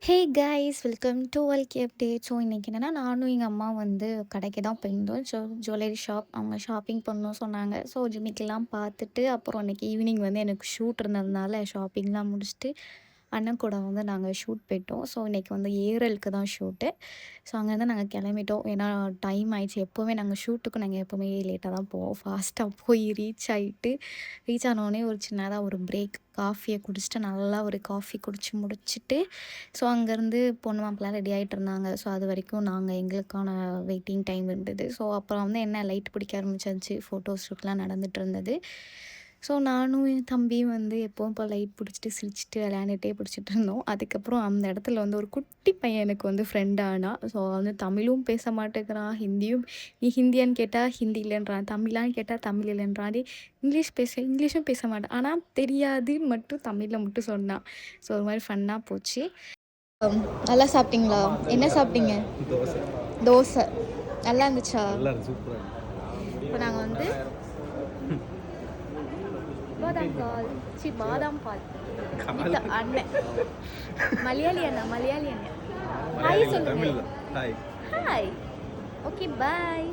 Hey guys welcome to வல்கி update. So இன்றைக்கி என்னென்னா நானும் எங்கள் அம்மா வந்து கடைக்கு தான் போயிருந்தோம். ஜுவல்லரி ஷாப் அவங்க ஷாப்பிங் பண்ணணும்னு சொன்னாங்க. ஸோ ஜிமிக்கெல்லாம் பார்த்துட்டு அப்புறம் இன்றைக்கி ஈவினிங் வந்து எனக்கு ஷூட் இருந்ததுனால ஷாப்பிங்லாம் முடிச்சுட்டு அண்ணன் கூட வந்து நாங்கள் ஷூட் போயிட்டோம். ஸோ இன்றைக்கி வந்து ஏரலுக்கு தான் ஷூட்டு. ஸோ அங்கேருந்து நாங்கள் கிளம்பிட்டோம். ஏன்னா டைம் ஆயிடுச்சு. எப்போவுமே நாங்கள் ஷூட்டுக்கு நாங்கள் எப்போவுமே லேட்டாக தான் போவோம். ஃபாஸ்ட்டாக போய் ரீச் ஆனோடனே ஒரு சின்னதாக ஒரு பிரேக் காஃபியை குடிச்சிட்டு நல்லா ஒரு காஃபி குடிச்சு முடிச்சுட்டு ஸோ அங்கேருந்து பொண்ணு மாப்பிள்ளை ரெடி ஆகிட்டு இருந்தாங்க. ஸோ அது வரைக்கும் நாங்கள் எங்களுக்கான வெயிட்டிங் டைம் இருந்தது. ஸோ அப்புறம் வந்து என்ன லைட் பிடிக்க ஆரம்பிச்சாச்சு. ஃபோட்டோ ஷூட்லாம் நடந்துட்டு இருந்தது. ஸோ நானும் என் தம்பியும் வந்து எப்பவும் போல் லைட் பிடிச்சிட்டு சிரிச்சிட்டு விளையாண்டுட்டே பிடிச்சிட்டு இருந்தோம். அதுக்கப்புறம் அந்த இடத்துல வந்து ஒரு குட்டி பையன் எனக்கு வந்து ஃப்ரெண்ட் ஆனான். ஸோ வந்து தமிழும் பேச மாட்டேங்கிறான், ஹிந்தியும் நீ ஹிந்தியான்னு கேட்டால் ஹிந்தி இல்லைன்றான், தமிழான்னு கேட்டால் தமிழ் இல்லைன்றான். இங்கிலீஷும் பேச மாட்டான். ஆனால் தெரியாது மட்டும் தமிழில் மட்டும் சொன்னான். ஸோ ஒரு மாதிரி ஃபன்னாக போச்சு. நல்லா சாப்பிட்டீங்களா? என்ன சாப்பிட்டீங்க? தோசை. தோசை நல்லா இருந்துச்சா? நல்லா இருக்கு, சூப்பரா இருக்கு. இப்போ நாங்கள் வந்து பாதாம் பால் வித் அண்ணன் மலையாளி அண்ணன் ஹாய் சொல்லுங்க. தமிழ்ல ஹாய். ஹாய். Okay bye.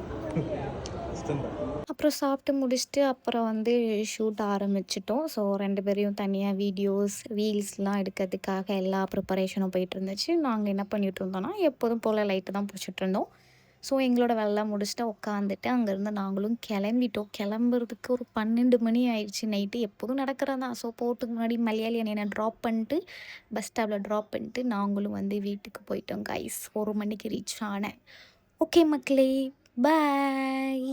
இஷ்டம்தான். அப்புறம் சாப்பிட்டு முடிச்சுட்டு அப்புறம் வந்து ஷூட் ஆரம்பிச்சிட்டோம். ஸோ 2 பேரையும் தனியாக வீடியோஸ், ரீல்ஸ்லாம் எடுக்கிறதுக்காக எல்லா ப்ரிப்பரேஷனும் போயிட்டு இருந்துச்சு. நாங்கள் என்ன பண்ணிகிட்டு இருந்தோம்னா எப்போதும் போல் லைட்டு தான் பிடிச்சிட்டு இருந்தோம். ஸோ எங்களோட வேலைலாம் முடிச்சுட்டு உட்காந்துட்டு அங்கேருந்து நாங்களும் கிளம்பிட்டோம். கிளம்புறதுக்கு ஒரு 12 மணி ஆயிடுச்சு நைட்டு. எப்போதும் நடக்கிறது தான். ஸோ போகிறதுக்கு முன்னாடி மலையாளி என்னை ட்ராப் பண்ணிட்டு பஸ் ஸ்டாப்பில் ட்ராப் பண்ணிட்டு நாங்களும் வந்து வீட்டுக்கு போயிட்டோம் கைஸ். 1 மணிக்கு ரீச் ஆனேன். ஓகே மக்களே, பாய்.